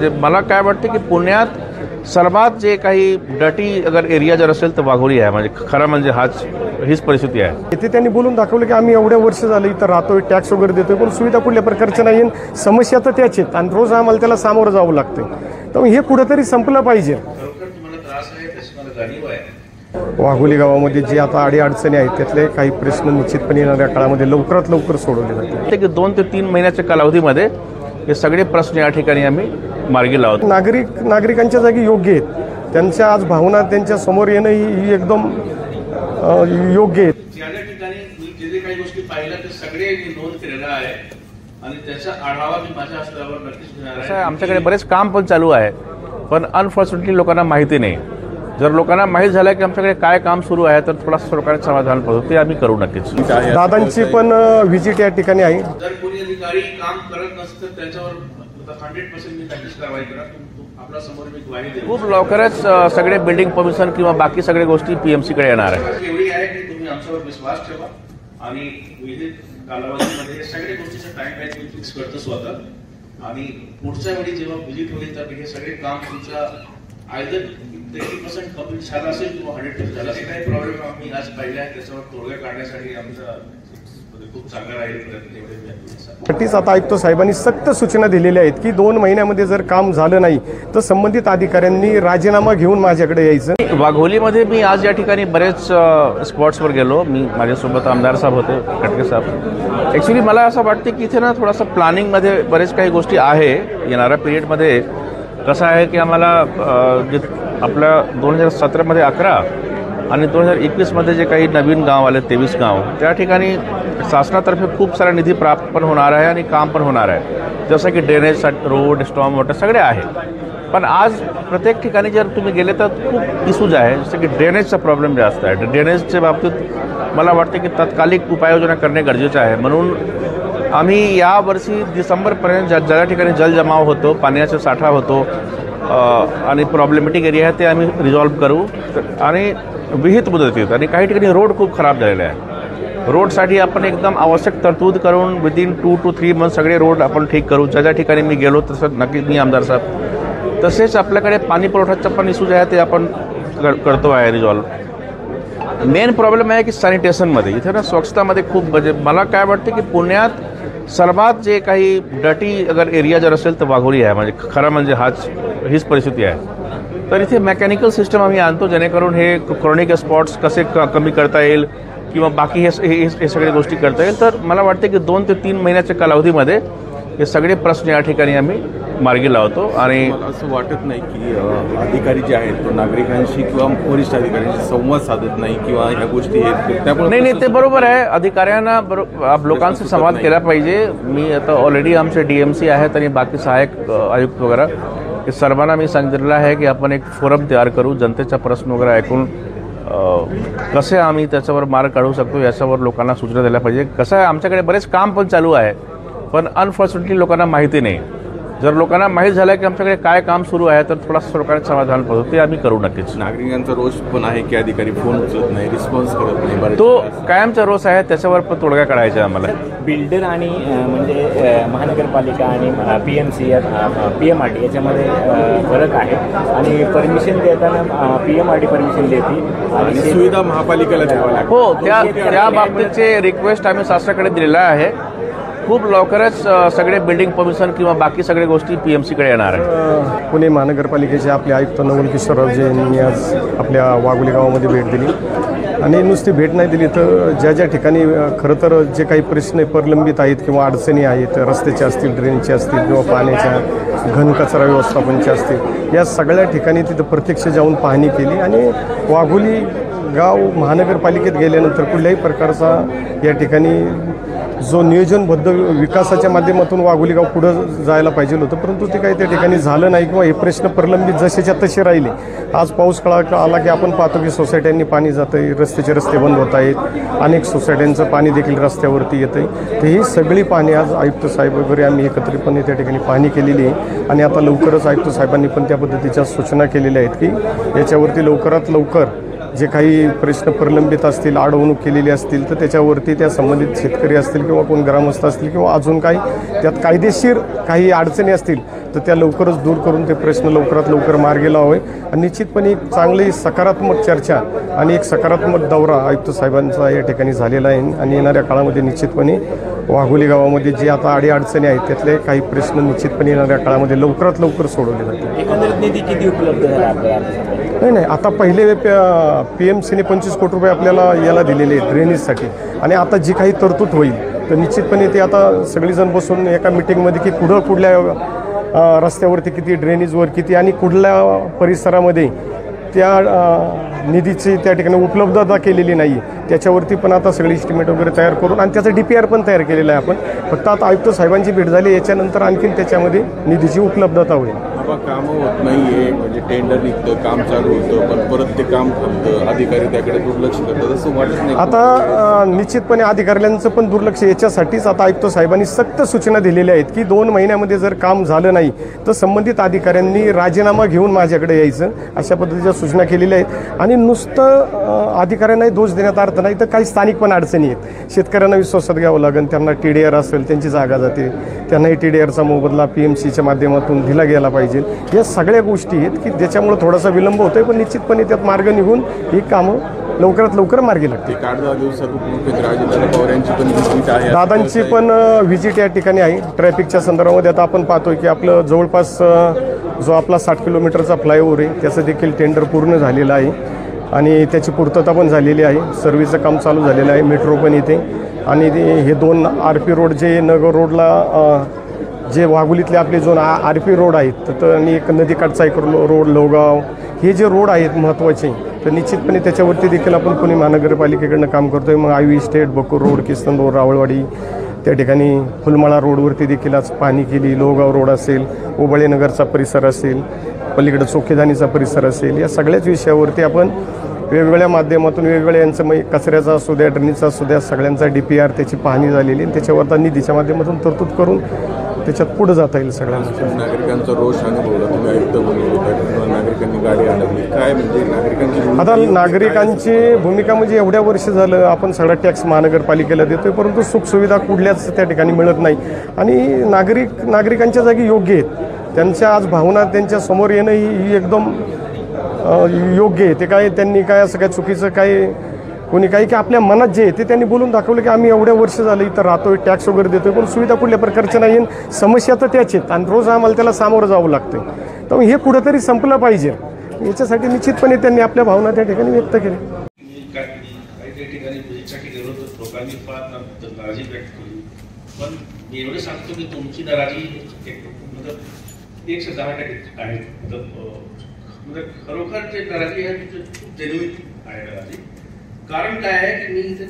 म्हणजे मला काय वाटतं की पुण्यात सर्वात जे काही डटी अगर एरिया जर असेल तर वाघोली आहे. म्हणजे खरं म्हणजे हीच परिस्थिती आहे. इथे त्यांनी बोलून दाखवलं की आम्ही एवढ्या वर्ष झालं इथं राहतोय, टॅक्स वगैरे देतोय, पण सुविधा कुठल्या प्रकारच्या नाही, समस्या तर त्याच आहेत आणि रोज आम्हाला त्याला सामोरं जावं लागतंय. त्यामुळे हे कुठेतरी संपलं पाहिजे. वाघोली गावामध्ये जे आता अडीअडचणी आहेत त्यातले काही प्रश्न निश्चितपणे येणाऱ्या काळामध्ये लवकरात लवकर सोडवले जातील. 2 ते 3 महिन्याच्या कालावधीमध्ये हे सगळे प्रश्न या ठिकाणी आम्ही मार्गी लावतो. नागरिकांच्या जागी योग्य आहेत, त्यांच्या आज भावना त्यांच्या समोर येणं ही एकदम योग्य आहे. ज्या ठिकाणी मी जे काही गोष्टी पाहिल्या ते सगळे नोंद केलेला आहे आणि त्याचा आढावा मी माझ्या स्तरावर नक्कीच घेणार आहे. आमच्याकडे बरेच काम पण चालू आहे, पण अनफॉर्च्युनेटली लोकांना माहिती नाही. जर लोकांना माहीत झालं की आमच्याकडे काय काम सुरू आहे तर थोडासा लोकांना समाधान पडतो, ते आम्ही करू नक्कीच. दादांची पण व्हिजिट या ठिकाणी आहे. जर कोणी अधिकारी काम करत नसतं तर त्याच्यावर 100% मी नक्कीच कारवाई करणार. आपल्या समोर मी ग्वाही देतो. खूप लवकरच सगळे बिल्डिंग परमिशन किंवा बाकी सगळे गोष्टी पीएमसी कडे येणार आहे. एवढी आहे की तुम्ही आमच्यावर विश्वास ठेवा आणि विहित कालावधीमध्ये हे सगळे गोष्टीचा टाइम लाईन मी फिक्स करतो स्वतः आणि पुढच्या वेळी जेव्हा व्हिजिट होईल तर हे सगळे काम तुमच्या आयदर 30% कंप्लीट झालं असेल किंवा 100% झालं असेल. काही प्रॉब्लेम आम्ही आज पाहिला आहे, त्याच्यावर तोडगा काढण्यासाठी आमचा खूप चांगला राहील प्रयत्न. आता आयुक्त साहेबांनी सक्त सूचना दिलेल्या आहेत की 2 महिन्यामध्ये जर काम झालं नाही तर संबंधित अधिकाऱ्यांनी राजीनामा घेऊन माझ्याकडे यायचं. वाघोलीमध्ये मी आज या ठिकाणी बरेच स्पॉट्सवर गेलो. मी माझ्यासोबत आमदार साहेब होते, खटके साहेब. ॲक्च्युली मला असं वाटतं की इथे ना थोडासा प्लॅनिंगमध्ये बरेच काही गोष्टी आहे. येणाऱ्या पिरियडमध्ये कसं आहे की आम्हाला आपल्या 2017मध्ये 11 आणि 2021मध्ये जे काही नवीन गाव आले 23 गाव, त्या ठिकाणी शासनातर्फे खूप सारा निधी प्राप्त पण होणार आहे आणि काम पण होणार आहे. जसं की ड्रेनेज, रोड, स्टॉर्म वॉटर सगळे आहे. पण आज प्रत्येक ठिकाणी जर तुम्ही गेले तर खूप इश्यूज आहे. जसं की ड्रेनेजचा प्रॉब्लेम जास्त आहे. ड्रेनेजच्या बाबतीत मला वाटतं की तात्कालिक उपाययोजना करणे गरजेचं आहे. म्हणून आम्ही यावर्षी डिसेंबरपर्यंत ज्या ठिकाणी जलजमाव होतो, पाण्याचा साठा होतो आणि प्रॉब्लेमॅटिक एरिया आहे ते आम्ही रिझॉल्व्ह करू आणि विहित मुदतीत. आणि काही ठिकाणी रोड खूप खराब झालेले आहे. रोडसाठी आपण एकदम आवश्यक तरतूद करून विदिन 2 to 3 मंथ सगळे रोड आपण ठीक करू. ज्या ठिकाणी मी गेलो तसं नक्कीच मी आमदार साहेब. तसेच आपल्याकडे पाणी पुरवठ्याचा पण इश्यूज आहे ते आपण करतो आहे रिझॉल्व्ह. मेन प्रॉब्लेम आहे की सॅनिटेशनमध्ये इथे ना स्वच्छतामध्ये खूप म्हणजे मला काय वाटतं की पुण्यात सर्वात जे काही डटी अगर एरिया जर असेल तर वाघोली आहे. म्हणजे खरं म्हणजे हीच परिस्थिती आहे. तर इथे मेकॅनिकल सिस्टम आम्ही आणतो जेणेकरून हे क्रॉनिक स्पॉट्स कसे कमी करता येईल किंवा बाकी हे सगळे गोष्टी करता येईल. तर मला वाटतं की 2 ते 3 महिन्याच्या कालावधीमध्ये हे सगळे प्रश्न या ठिकाणी आम्ही मार्गी लावतो. आणि मला असं वाटत नाही की अधिकारी जे आहेत तो नागरिकांशी किंवा वरिष्ठ अधिकाऱ्यांशी संवाद साधत नाही किंवा ह्या गोष्टी आहेत त्यामुळे नाही ते बरोबर आहे. अधिकाऱ्यांना लोकांशी संवाद केला पाहिजे. मी आता ऑलरेडी आमचे DMC आहेत आणि बाकी सहाय्यक आयुक्त वगैरे हे सर्वांना मी सांगितलेलं आहे की आपण एक फोरम तयार करू. जनतेचा प्रश्न वगैरे ऐकून कसे आम्ही त्याच्यावर मार्ग काढू शकतो याच्यावर लोकांना सूचना द्यायला पाहिजे. कसं आहे आमच्याकडे बरेच काम पण चालू आहे, पण अनफॉर्च्युनेटली लोकांना माहिती नाही. जर लोकांना माहीत झालं की आमच्याकडे काय काम सुरू आहे तर थोडासा लोकांना समाधान पडतो, ते आम्ही करू नक्कीच. नागरिकांचा रोष पण आहे की अधिकारी फोन उचलत नाही, रिस्पॉन्स करत नाही. तो कायमचा रोष आहे, त्याच्यावर पण तोडगा काढायचा आम्हाला. बिल्डर आणि म्हणजे महानगरपालिका आणि PMC PMRD याच्यामध्ये फरक आहे आणि परमिशन देताना PMRD परमिशन देते आणि सुविधा महापालिकेला द्यावा लागते. हो, त्या बाबतीचे रिक्वेस्ट आम्ही शासनाकडे दिलेला आहे. खूप लवकरच सगळे बिल्डिंग परमिशन किंवा बाकी सगळे गोष्टी PMC कडे येणार आहे. पुणे महानगरपालिकेचे आपले आयुक्त नवल किशोररावजी यांनी आज आपल्या वाघोली गावामध्ये भेट दिली आणि नुसती भेट नाही दिली तर ज्या ठिकाणी खरं तर जे काही प्रश्न प्रलंबित आहेत किंवा अडचणी आहेत, रस्त्याचे असतील, ड्रेनचे असतील किंवा पाण्याच्या घनकचरा व्यवस्थापनाचे असतील, या सगळ्या ठिकाणी तिथं प्रत्यक्ष जाऊन पाहणी केली. आणि वाघोली गाव महानगरपालिकेत गेल्यानंतर कुठल्याही प्रकारचा या ठिकाणी जो नियोजनबद्ध विकासाच्या माध्यमातून वाघोली गाव पुढं जायला पाहिजे होतं, परंतु ते काही त्या ठिकाणी झालं नाही किंवा हे प्रश्न प्रलंबित जसेच्या तसे राहिले. आज पाऊस आला की आपण पाहतो की सोसायट्यांनी पाणी जातं आहे, रस्ते बंद होत आहेत, अनेक सोसायट्यांचं पाणी देखील रस्त्यावरती येतं आहे. तर ही सगळी पाणी आज आयुक्त साहेब वगैरे आम्ही एकत्रितपणे त्या ठिकाणी पाहणी केलेली आहे आणि आता लवकरच आयुक्त साहेबांनी पण त्या पद्धतीच्या सूचना केलेल्या आहेत की याच्यावरती लवकरात लवकर जे काही प्रश्न प्रलंबित असतील, अडवणूक केलेली असतील तर त्याच्यावरती त्या संबंधित शेतकरी असतील किंवा कोण ग्रामस्थ असतील किंवा अजून काही त्यात कायदेशीर काही अडचणी असतील तर त्या लवकरच दूर करून ते प्रश्न लवकरात लवकर मार्गी लावावे आणि निश्चितपणे एक चांगली सकारात्मक चर्चा आणि एक सकारात्मक दौरा आयुक्त साहेबांचा या ठिकाणी झालेला आहे आणि येणाऱ्या काळामध्ये निश्चितपणे वाघोली गावामध्ये जे आता अडीअडचणी आहेत त्यातले काही प्रश्न निश्चितपणे येणाऱ्या काळामध्ये लवकरात लवकर सोडवले जातील. एकंदरीत निधी किती उपलब्ध झाला आपल्याला? नाही, आता पहिले PMCने 25 कोटी रुपये आपल्याला याला दिलेले आहेत ड्रेनेजसाठी आणि आता जी काही तरतूद होईल तर निश्चितपणे ते आता सगळीजण बसून एका मिटिंगमध्ये की कुठल्या रस्त्यावरती किती, ड्रेनेजवर किती आणि कुठल्या परिसरामध्ये त्या निधीची त्या ठिकाणी उपलब्धता केलेली नाही त्याच्यावरती पण आता सगळी इस्टिमेट वगैरे तयार करून आणि त्याचं DPR पण तयार केलेलं आहे आपण. फक्त आता आयुक्त साहेबांची भेट झाली याच्यानंतर आणखीन त्याच्यामध्ये निधीची उपलब्धता होईल. कामं होत नाहीये म्हणजे टेंडर निघतं, काम चालू होतं पण परत ते काम थांबतं, अधिकारी त्याकडे दुर्लक्ष करतात असं वाटत नाही? आता निश्चितपणे अधिकाऱ्यांचं पण दुर्लक्ष याच्यासाठीच आता आयुक्त साहेबांनी सक्त सूचना दिलेल्या आहेत की 2 महिन्यामध्ये जर काम झालं नाही तर संबंधित अधिकाऱ्यांनी राजीनामा घेऊन माझ्याकडे यायचं अशा पद्धतीच्या सूचना केलेल्या आहेत. आणि नुसतं अधिकाऱ्यांनाही दोष देण्यात अर्थ नाही तर काही स्थानिक पण अडचणी आहेत. शेतकऱ्यांना विश्वासात घ्यावं लागेल, त्यांना TDR असेल त्यांची जागा जाते, त्यांनाही TDRचा मोबदला PMCच्या माध्यमातून दिला गेला पाहिजे. या सगळ्या गोष्टी आहेत की ज्याच्यामुळे थोडासा विलंब होतोय पण निश्चितपणे त्यात मार्ग निघून ही कामं लवकरात लवकर मार्गी लागते. 8-10 दिवसात उपमुख्यमंत्री पवार यांची पण व्हिजिट आहे, दादांची पण व्हिजिट या ठिकाणी आहे. ट्रॅफिकच्या संदर्भामध्ये आता आपण पाहतोय की आपलं जवळपास जो आपला 60 किलोमीटरचा फ्लायओव्हर आहे त्याचं देखील टेंडर पूर्ण झालेलं आहे आणि त्याची पूर्तता पण झालेली आहे. सर्व्हिसचं काम चालू झालेलं आहे, मेट्रो पण येते आणि हे 2 RP रोड जे नगर रोडला जे वाघोलीतले आपले 2 RP रोड आहेत तर आणि एक नदीकाठचा एक रोड लोगाव हे जे रोड आहेत महत्त्वाचे तर निश्चितपणे त्याच्यावरती देखील आपण पुणे महानगरपालिकेकडनं काम करतोय. मग IV estate, Bakur road, Kisan road, Rawalwadi त्या ठिकाणी फुलमाळा रोडवरती देखील आज पाणी केली. लोगाव रोड असेल, ओबळेनगरचा परिसर असेल, पलीकडे चोखेदानीचा परिसर असेल, या सगळ्याच विषयावरती आपण वेगवेगळ्या माध्यमातून वेगवेगळ्या यांचं कचऱ्याचा असू द्या, ड्रेनेजचा असू द्या, सगळ्यांचा DPR त्याची पाहणी झालेली आणि त्याच्यावर निधीच्या माध्यमातून तरतूद करून त्याच्यात पुढे जाता येईल सगळ्यांना. नागरिकांचा रोष अनुभवला तुम्ही आयुक्त म्हणून, नागरिकांनी गाडी अडवली काय म्हणजे नागरिकांची आता नागरिकांची भूमिका म्हणजे एवढ्या वर्ष झालं आपण सगळा टॅक्स महानगरपालिकेला देतोय परंतु सुखसुविधा कुठल्याच त्या ठिकाणी मिळत नाही आणि नागरिकांच्या जागी योग्य आहेत. त्यांच्या आज भावना त्यांच्या समोर येणं ही एकदम योग्य आहे. ते काय त्यांनी काय असं काय चुकीचं काय कोणी काही की आपल्या मनात जे आहे ते त्यांनी बोलून दाखवलं की आम्ही एवढ्या वर्ष झालं इथं राहतोय, टॅक्स वगैरे देतोय पण सुविधा कुठल्या प्रकारच्या नाही, समस्या तर त्याच आहेत आणि रोज आम्हाला त्याला सामोरं जावं लागतं. तर हे कुठंतरी संपलं पाहिजे. याच्यासाठी निश्चितपणे त्यांनी आपल्या भावना त्या ठिकाणी व्यक्त केल्या. काही ठिकाणी विजिटसाठी गेलो तर लोकांनी फार नाराजी व्यक्त केली पण मी एवढं सांगतो की तुमची नाराजी 110% आहे. म्हणजे खरोखर जे नाराजी आहे ती खूप जेन्युइन आहे नाराजी. कारण काय आहे की मी इथे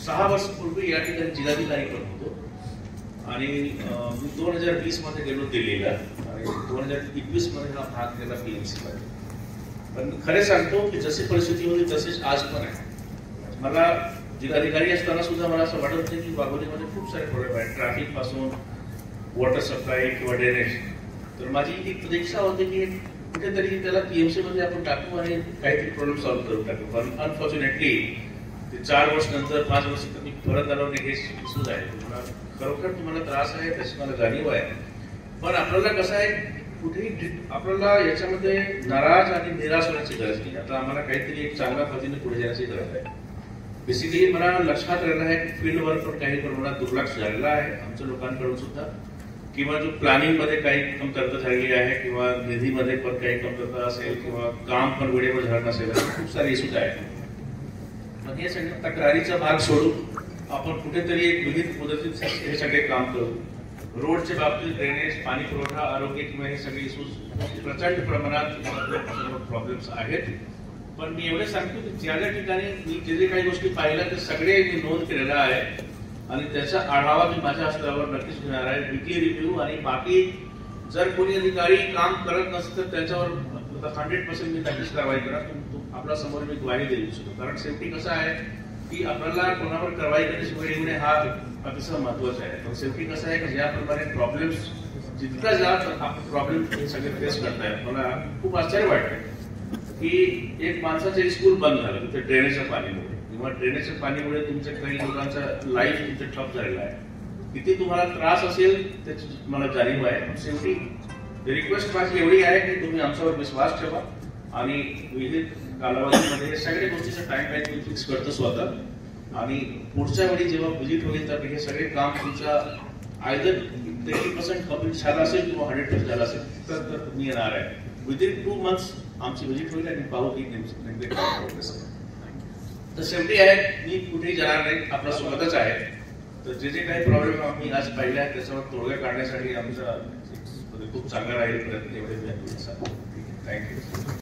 6 वर्षापूर्वी या ठिकाणी जिल्हाधिकारी पण होतो आणि मी 2020 मध्ये गेलो दिल्लीला आणि 2021 मध्ये हा भाग गेला PMC मध्ये. पण खरे सांगतो की जशी परिस्थिती होती तसेच आज पण आहे. मला जिल्हाधिकारी असताना सुद्धा मला असं वाटत नाही की वाघोलीमध्ये खूप सारे प्रॉब्लेम आहेत, ट्रॅफिक पासून वॉटर सप्लाय किंवा ड्रेनेज. तर माझी एक प्रतीक्षा होती की कुठेतरी त्याला PMC मध्ये आपण टाकू आणि काहीतरी प्रॉब्लेम सॉल्व्ह करून टाकू. पण अनफॉर्च्युनेटली ते 4 वर्ष नंतर 5 वर्ष मी परत आलो आणि हे इश्यूज आहे. खरोखर तुम्हाला त्रास आहे त्याची मला जाणीव आहे. पण आपल्याला कसं आहे कुठेही आपल्याला याच्यामध्ये नाराज आणि निराश होण्याची गरज नाही. आता आम्हाला काहीतरी एक चांगल्या पद्धतीने पुढे जाण्याची गरज आहे. बेसिकली मला लक्षात राहिलं आहे की फील्डवर पण काही प्रमाणात दुर्लक्ष झालेलं आहे आमच्या लोकांकडून सुद्धा किंवा जो प्लॅनिंग मध्ये काही कमतरता झालेली आहे किंवा निधीमध्ये पण काही कमतरता असेल किंवा काम पण वेळेवर झालं नसेल असे खूप सारे इश्यूज आहेत. मग हे सगळे तक्रारीचा भाग सोडून आपण कुठेतरी एक विविध पद्धतीत हे सगळे काम करू. रोडच्या बाबतीत ड्रेनेज, पाणी पुरवठा, आरोग्य किंवा हे सगळे इश्यूज प्रचंड प्रमाणात प्रॉब्लेम्स आहेत. पण मी एवढे सांगतो की ज्या ज्या ठिकाणी मी जे काही गोष्टी पाहिल्या ते सगळे मी नोंद केलेला आहे आणि त्याचा आढावा मी माझ्या स्तरावर नक्कीच घेणार आहे. विकली रिव्ह्यू आणि बाकी जर कोणी अधिकारी काम करत नसतं तर त्याच्यावर 100% मी नक्कीच कारवाई करणार. आपल्या समोर मी ग्वाही देऊ इच्छितो. कारण शेवटी कसं आहे की आपल्याला कोणावर कारवाई करण्याची वेळ येणे हा अतिशय महत्वाचा आहे. पण शेवटी कसं आहे की ज्याप्रमाणे प्रॉब्लेम्स जितका जास्त आपण प्रॉब्लेम हे सगळे फेस करतायत मला खूप आश्चर्य वाटतं की एक माणसाचे स्कूल बंद झालं तिथे ड्रेनेजच्या पाणीमुळे किंवा ड्रेनेजच्या पाणीमुळे तुमच्या काही लोकांचा लाईफ तिथे ठप झालेला आहे. किती तुम्हाला त्रास असेल त्याची मला जाणीव आहे. पण शेवटी रिक्वेस्ट माझी एवढी आहे की तुम्ही आमच्यावर विश्वास ठेवा आणि विविध कालावधीमध्ये सगळ्या गोष्टीचं टाइम लाईन मी फिक्स करतो स्वतः. आणि पुढच्या वेळी जेव्हा व्हिजिट होईल तर हे सगळे काम तुमच्या आयदर 30% कम्प्लीट झालं असेल किंवा 100% झालं असेल तर तुम्ही येणार आहे. विदिन 2 months आमची व्हिजिट होईल आणि पाहू की नेमके काय प्रोग्रेस आहे. तर शेवटी आहे मी कुठेही जाणार नाही, आपला सोबतच आहे. तर जे काही प्रॉब्लेम आम्ही आज पाहिले आहेत त्याच्यावर तोडगा काढण्यासाठी आमचा खूप चांगला राहील प्रयत्न एवढे. थँक्यू.